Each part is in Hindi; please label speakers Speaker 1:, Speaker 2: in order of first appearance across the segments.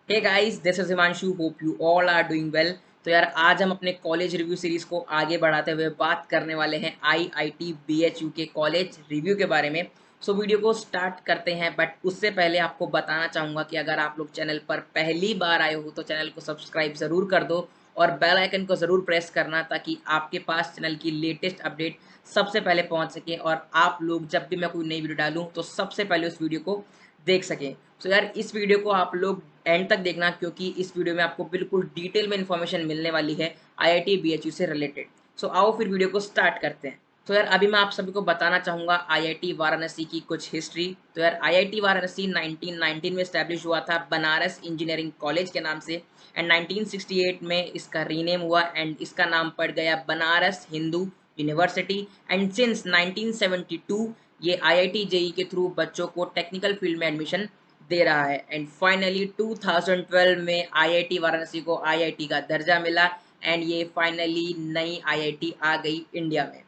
Speaker 1: Hey guys, this is Himanshu. Hope you all are doing well. तो यार आज हम अपने कॉलेज रिव्यू सीरीज को आगे बढ़ाते हुए बात करने वाले हैं आईआईटी बीएचयू के कॉलेज रिव्यू के बारे में। सो वीडियो को स्टार्ट करते हैं, बट उससे पहले आपको बताना चाहूँगा कि अगर आप लोग चैनल पर पहली बार आए हो तो चैनल को सब्सक्राइब ज़रूर कर दो और बेल आइकन को ज़रूर प्रेस करना, ताकि आपके पास चैनल की लेटेस्ट अपडेट सबसे पहले पहुंच सके और आप लोग जब भी मैं कोई नई वीडियो डालूं तो सबसे पहले उस वीडियो को देख सकें। सो यार इस वीडियो को आप लोग एंड तक देखना, क्योंकि इस वीडियो में आपको बिल्कुल डिटेल में इन्फॉर्मेशन मिलने वाली है आईआईटी बीएचयू से रिलेटेड। सो आओ फिर वीडियो को स्टार्ट करते हैं। तो यार अभी मैं आप सभी को बताना चाहूँगा आईआईटी वाराणसी की कुछ हिस्ट्री। तो यार आईआईटी वाराणसी 1919 में इस्टेब्लिश हुआ था बनारस इंजीनियरिंग कॉलेज के नाम से, एंड 1968 में इसका रीनेम हुआ एंड इसका नाम पड़ गया Banaras Hindu university. And since 1972 ये आईआईटी जेई के थ्रू बच्चों को टेक्निकल फील्ड में एडमिशन दे रहा है। एंड फाइनली 2012 में आईआईटी वाराणसी को आईआईटी का दर्जा मिला एंड ये फाइनली नई आईआईटी आ गई इंडिया में।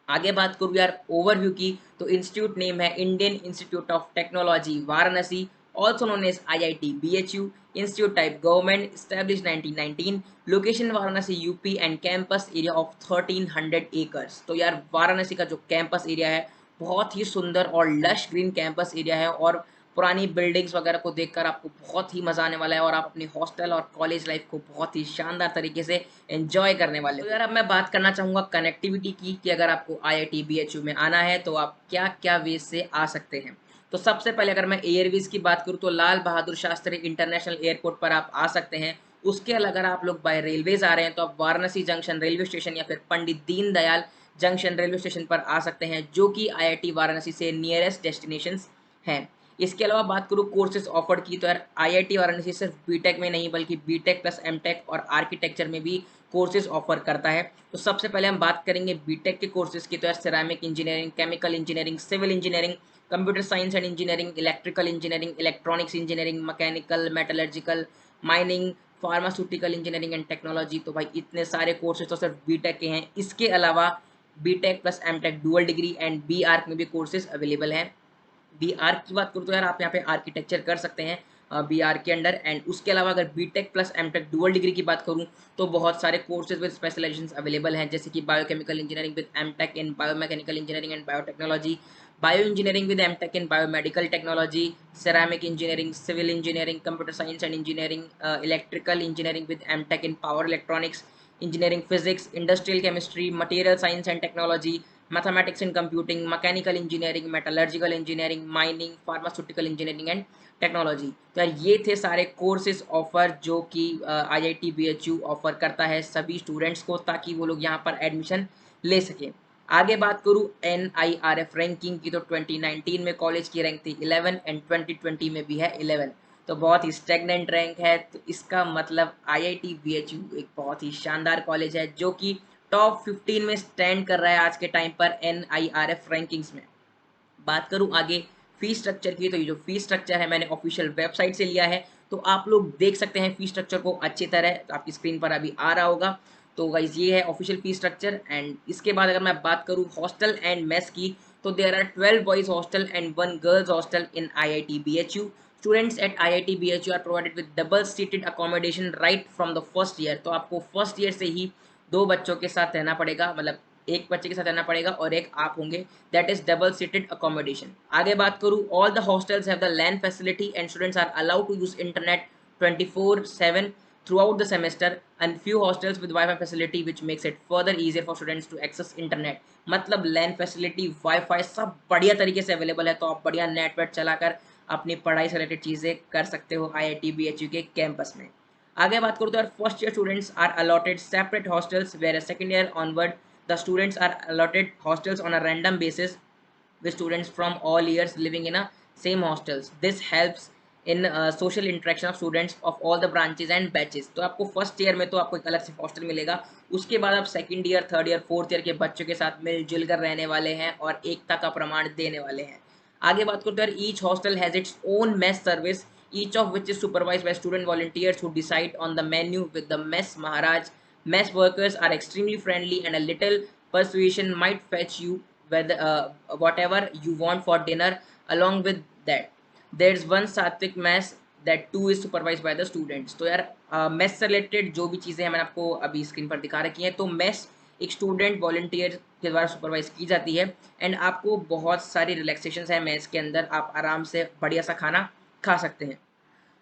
Speaker 1: आगे बात करूँ यार ओवरव्यू की, तो इंस्टीट्यूट नेम है Indian institute of technology Varanasi, also known as IIT BHU. Institute type government, established 1919. Location Varanasi UP and campus area of 1300 acres. तो यार वाराणसी का जो कैंपस एरिया है बहुत ही सुंदर और लश ग्रीन कैंपस एरिया है, और पुरानी बिल्डिंग्स वगैरह को देखकर आपको बहुत ही मजा आने वाला है और आप अपनी हॉस्टल और कॉलेज लाइफ को बहुत ही शानदार तरीके से एंजॉय करने वाले हो। तो यार अब मैं बात करना चाहूँगा कनेक्टिविटी की, कि अगर आपको आईआईटी बीएचयू में आना है तो आप क्या क्या वे से आ सकते हैं। तो सबसे पहले अगर मैं एयरवेज की बात करूँ तो लाल बहादुर शास्त्री इंटरनेशनल एयरपोर्ट पर आप आ सकते हैं। उसके अलावा अगर आप लोग बाय रेलवेज आ रहे हैं तो आप वाराणसी जंक्शन रेलवे स्टेशन या फिर Pandit Deendayal junction railway station पर आ सकते हैं, जो कि आईआईटी वाराणसी से नियरेस्ट डेस्टिनेशन हैं। इसके अलावा बात करूँ कोर्सेज ऑफर्ड की, तो यार आईआईटी वाराणसी सिर्फ बीटेक में नहीं बल्कि बीटेक प्लस एमटेक और आर्किटेक्चर में भी कोर्सेज ऑफर करता है। तो सबसे पहले हम बात करेंगे बीटेक के कोर्सेज की, तो यार ceramic engineering, chemical engineering, civil engineering, computer science and engineering, electrical engineering, electronics engineering, mechanical, metallurgical, mining, pharmaceutical engineering and technology. तो भाई इतने सारे कोर्सेज तो सिर्फ बीटेक के हैं। इसके अलावा BTech plus MTech dual degree and B Arch में भी कोर्सेज अवेलेबल हैं। बी आर्क की बात करूँ तो यार आप यहाँ पे आर्किटेक्चर कर सकते हैं बी आर्क के अंडर। एंड उसके अलावा अगर BTech plus MTech dual degree की बात करूँ तो बहुत सारे कोर्सेज विद स्पेशलाइजेशन अवेलेबल हैं, जैसे कि biochemical engineering with MTech in biomechanical engineering and biotechnology, bio engineering with MTech in biomedical technology, ceramic engineering, civil engineering, computer science and engineering, electrical engineering with MTech in power electronics, engineering physics, industrial chemistry, material science and technology, mathematics and computing, mechanical engineering, metallurgical engineering, mining, pharmaceutical engineering and technology. तो यार ये थे सारे कोर्सेज ऑफर जो कि आईआईटी बीएचयू ऑफर करता है सभी स्टूडेंट्स को, ताकि वो लोग यहाँ पर एडमिशन ले सकें। आगे बात करूँ NIRF रैंकिंग की, तो 2019 में कॉलेज की रैंक थी 11 एंड 2020 में भी है 11। तो बहुत ही स्टेगनेंट रैंक है। तो इसका मतलब आईआईटी बीएचयू एक बहुत ही शानदार कॉलेज है जो कि टॉप 15 में स्टैंड कर रहा है आज के टाइम पर NIRF रैंकिंग्स में। बात करूं आगे फी स्ट्रक्चर की, तो ये जो फी स्ट्रक्चर है मैंने ऑफिशियल वेबसाइट से लिया है, तो आप लोग देख सकते हैं फी स्ट्रक्चर को अच्छी तरह, तो आपकी स्क्रीन पर अभी आ रहा होगा। तो गाइज ये है ऑफिशियल फी स्ट्रक्चर। एंड इसके बाद अगर मैं बात करूं हॉस्टल एंड मेस की, तो there are 12 boys hostel and 1 girls hostel in IIT BHU. Students at IIT BHU are provided with double seated accommodation right from the first year. तो आपको फर्स्ट ईयर से ही दो बच्चों के साथ रहना पड़ेगा, मतलब एक बच्चे के साथ रहना पड़ेगा और एक आप होंगे, that is double seated accommodation. आगे बात करूँ all the hostels have the LAN facility and students are allowed to use internet 24/7 throughout the semester, and few hostels with Wi-Fi facility which makes it further easier for students to access internet। मतलब लैन फैसिलिटी वाईफाई सब बढ़िया तरीके से अवेलेबल है, तो आप बढ़िया नेटवर्क चलाकर अपनी पढ़ाई से रिलेटेड चीज़ें कर सकते हो आईआईटी बीएचयू के कैंपस में। आगे बात करूँ तो यार first year students are allotted separate hostels, where second year onward the students are allotted hostels on a random basis with students from all years living in a same hostels. This helps in social interaction of students of all the branches and batches। तो आपको फर्स्ट ईयर में तो आपको एक अलग से हॉस्टल मिलेगा, उसके बाद आप second year, third year, fourth year के बच्चों के साथ मिलजुल कर रहने वाले हैं और एकता का प्रमाण देने वाले हैं। आगे बात करते हैं each hostel has its own mess service, each of which is supervised by student volunteers who decide on the menu with the mess Maharaj। Mess workers are extremely friendly and a little persuasion might fetch you whether, whatever you want for dinner along with that। There's one Sattvic mess that two is supervise by the students. तो यार मेस से रिलेटेड जो भी चीज़ें हैं मैंने आपको अभी स्क्रीन पर दिखा रखी हैं। तो मेस एक स्टूडेंट वॉलंटियर के द्वारा सुपरवाइज की जाती है एंड आपको बहुत सारी रिलैक्सेशन है मेस के अंदर, आप आराम से बढ़िया सा खाना खा सकते हैं।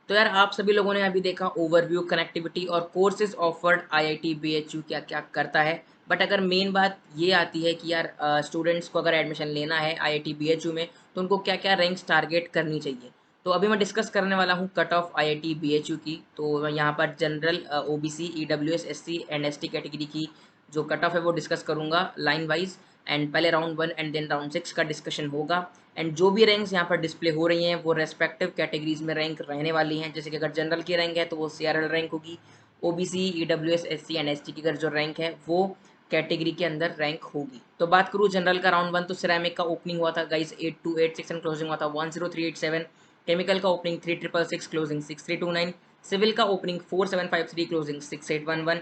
Speaker 1: तो यार आप सभी लोगों ने अभी देखा ओवरव्यू, कनेक्टिविटी और कोर्सेज ऑफर्ड आईआईटी बीएचयू क्या क्या करता है। बट अगर मेन बात ये आती है कि यार स्टूडेंट्स को अगर एडमिशन लेना है आईआईटी बीएचयू में तो उनको क्या क्या रैंक्स टारगेट करनी चाहिए। तो अभी मैं डिस्कस करने वाला हूँ कट ऑफ आईआईटी बीएचयू की। तो यहाँ पर general, OBC, EWS, SC and ST category की जो कट ऑफ है वो डिस्कस करूँगा लाइन वाइज। एंड पहले राउंड 1 एंड देन राउंड 6 का डिस्कशन होगा। एंड जो भी रैंक्स यहाँ पर डिस्प्ले हो रही हैं वो रेस्पेक्टिव कैटेगरीज में रैंक रहने वाली हैं। जैसे कि अगर जनरल की रैंक है तो वो सीआरएल रैंक होगी, OBC, EWS, SC and ST की अगर जो रैंक है वो कैटेगरी के अंदर रैंक होगी। तो बात करूँ जनरल का राउंड 1, तो सिरेमिक का ओपनिंग हुआ था गाइस 8286 एंड क्लोजिंग हुआ था 10387। केमिकल का ओपनिंग 3666 क्लोजिंग 6329। सिविल का ओपनिंग 4753 क्लोजिंग 6811।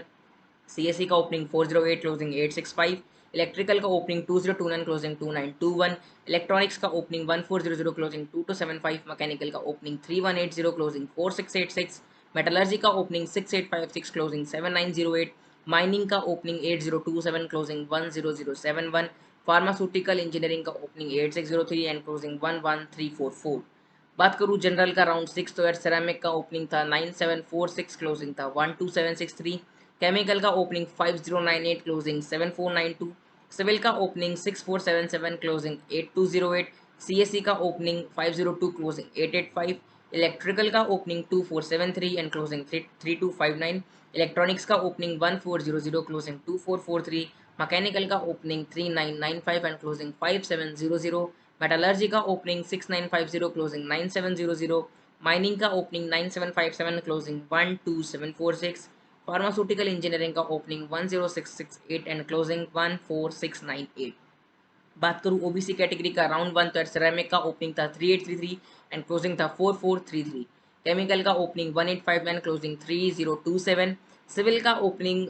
Speaker 1: सीएससी का ओपनिंग 408 क्लोजिंग 865। इलेक्ट्रिकल का ओपनिंग 2029 क्लोजिंग 2921। इलेक्ट्रॉनिक्स का ओपनिंग 1400 क्लोजिंग 2275। मैकेनिकल का ओपनिंग 3180 क्लोजिंग 4686। मेटलर्जी का ओपनिंग 6856 क्लोजिंग 7908। माइनिंग का ओपनिंग 8027 क्लोजिंग 10071। फार्मास्यूटिकल इंजीनियरिंग का ओपनिंग 8603 एंड क्लोजिंग 11344। बात करूँ जनरल का राउंड 6, तो यार सेरामिक का ओपनिंग था 9746 क्लोजिंग था 12763। केमिकल का ओपनिंग 5098 क्लोजिंग 7492। सिविल का ओपनिंग 6477 क्लोजिंग 8208। सीएससी का ओपनिंग 502 क्लोजिंग 885। इलेक्ट्रिकल का ओपनिंग 2473 एंड क्लोजिंग 3259। इलेक्ट्रॉनिक्स का ओपनिंग 1400 क्लोजिंग 2443। मैकेनिकल का ओपनिंग 3995 एंड क्लोजिंग 5700। मेटलर्जी का ओपनिंग 6950 क्लोजिंग 9700। माइनिंग का ओपनिंग 9757 क्लोजिंग 12746। फार्मास्यूटिकल इंजीनियरिंग का ओपनिंग 10668 एंड क्लोजिंग 14698। बात करूँ ओबीसी कैटेगरी का राउंड 1, तो सिरेमिक का ओपनिंग था 3833 एंड क्लोजिंग था 4433। केमिकल का ओपनिंग 1859 क्लोजिंग 3027। सिविल का ओपनिंग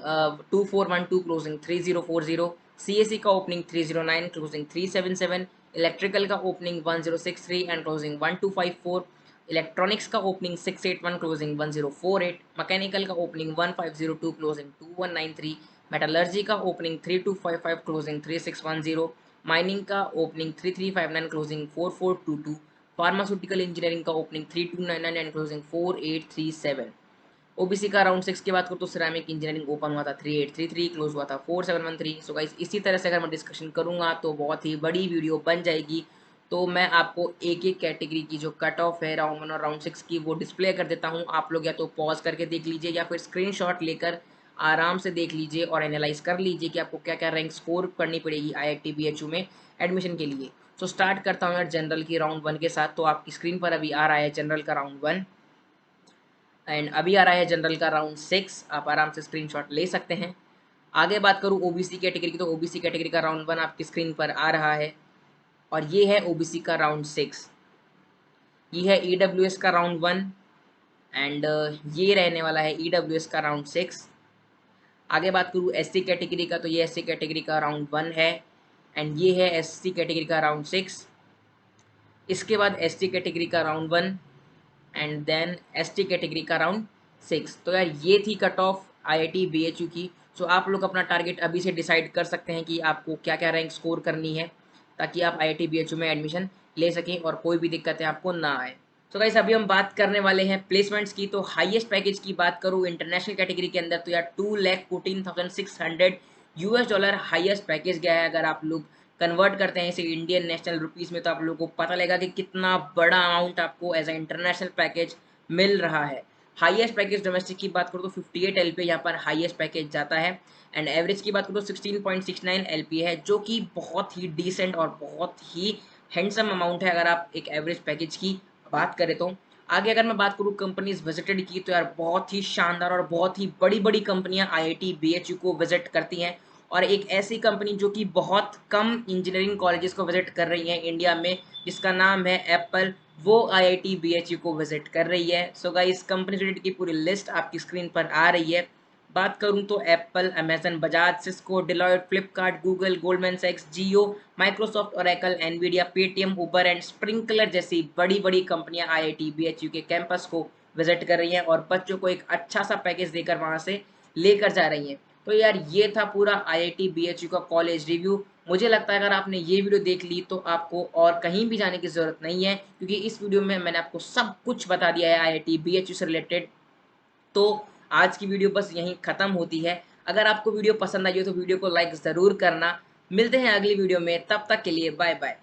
Speaker 1: 2412 क्लोजिंग 3040। सीएससी का ओपनिंग 309 क्लोजिंग 377। इलेक्ट्रिकल का ओपनिंग 1063 एंड क्लोजिंग 1254। इलेक्ट्रॉनिक्स का ओपनिंग 681 क्लोजिंग 1048। मैकेनिकल का ओपनिंग 1502 क्लोजिंग 2193। मेटलर्जी का ओपनिंग 3255 क्लोजिंग 3610। माइनिंग का ओपनिंग 3359 क्लोजिंग 4422। फार्मास्यूटिकल इंजीनियरिंग का ओपनिंग 3299 एंड क्लोजिंग 4837। ओबीसी का राउंड 6 की बात करूँ तो सिरेमिक इंजीनियरिंग ओपन हुआ था 3833, क्लोज हुआ था 4713। सो गाइस इसी तरह से अगर मैं डिस्कशन करूंगा तो बहुत ही बड़ी वीडियो बन जाएगी। तो मैं आपको एक एक कैटेगरी की जो कट ऑफ है राउंड 1 और राउंड 6 की वो डिस्प्ले कर देता हूँ। आप लोग या तो पॉज करके देख लीजिए या फिर स्क्रीनशॉट लेकर आराम से देख लीजिए और एनालाइज कर लीजिए कि आपको क्या क्या रैंक स्कोर करनी पड़ेगी आईआईटी बीएचयू में एडमिशन के लिए। तो स्टार्ट करता हूँ यार जनरल की राउंड 1 के साथ। तो आपकी स्क्रीन पर अभी आ रहा है जनरल का राउंड 1 एंड अभी आ रहा है जनरल का राउंड 6। आप आराम से स्क्रीनशॉट ले सकते हैं। आगे बात करूँ ओबीसी कैटेगरी की, तो ओबीसी कैटेगरी का राउंड 1 आपकी स्क्रीन पर आ रहा है और ये है ओबीसी का राउंड 6। ये है ईडब्ल्यूएस का राउंड 1 एंड ये रहने वाला है ईडब्ल्यूएस का राउंड 6। आगे बात करूँ एससी कैटेगरी का, तो ये एससी कैटेगरी का राउंड 1 है एंड ये है एससी कैटेगरी का राउंड 6। इसके बाद एसटी कैटेगरी का round 1 and then ST category का राउंड 6। तो यार ये थी कट ऑफ आईआईटी बीएचयू की। सो आप लोग अपना टारगेट अभी से डिसाइड कर सकते हैं कि आपको क्या क्या रैंक स्कोर करनी है ताकि आप आईआईटी बीएचयू में एडमिशन ले सकें और कोई भी दिक्कतें आपको ना आए। तो गाइस अभी हम बात करने वाले हैं प्लेसमेंट्स की। तो हाईएस्ट पैकेज की बात करूँ इंटरनेशनल कैटेगरी के अंदर तो यार 2,14,600 यूएस डॉलर हाईएस्ट पैकेज गया है। अगर आप लोग कन्वर्ट करते हैं इसे इंडियन नेशनल रुपीज़ में तो आप लोगों को पता लगेगा कि कितना बड़ा अमाउंट आपको एज ए इंटरनेशनल पैकेज मिल रहा है। हाईएस्ट पैकेज डोमेस्टिक की बात करूँ तो 58 एलपी यहाँ पर हाईएस्ट पैकेज जाता है एंड एवरेज की बात करूँ तो 16.69 एलपी है, जो कि बहुत ही डिसेंट और बहुत ही हैंडसम अमाउंट है अगर आप एक एवरेज पैकेज की बात करें तो। आगे अगर मैं बात करूँ कंपनीज विजिटेड की, तो यार बहुत ही शानदार और बहुत ही बड़ी बड़ी कंपनियां आईआईटी बीएचयू को विजिट करती हैं और एक ऐसी कंपनी जो कि बहुत कम इंजीनियरिंग कॉलेजेस को विजिट कर रही है इंडिया में, जिसका नाम है एप्पल, वो आईआईटी बीएचयू को विजिट कर रही है। सो गाइस कंपनी रिलेटेड की पूरी लिस्ट आपकी स्क्रीन पर आ रही है। बात करूं तो Apple, Amazon, Bajaj, Cisco, Deloitte, Flipkart, Google, Goldman सैक्स, Jio, Microsoft, Oracle, Nvidia, Paytm, Uber and Sprinklr जैसी बड़ी बड़ी कंपनियां आईआईटी बीएचयू के कैंपस को विजिट कर रही हैं और बच्चों को एक अच्छा सा पैकेज देकर वहाँ से लेकर जा रही हैं। तो यार ये था पूरा IIT BHU का कॉलेज रिव्यू। मुझे लगता है अगर आपने ये वीडियो देख ली तो आपको और कहीं भी जाने की ज़रूरत नहीं है, क्योंकि इस वीडियो में मैंने आपको सब कुछ बता दिया है IIT BHU से रिलेटेड। तो आज की वीडियो बस यहीं ख़त्म होती है। अगर आपको वीडियो पसंद आई हो तो वीडियो को लाइक ज़रूर करना। मिलते हैं अगली वीडियो में, तब तक के लिए बाय बाय।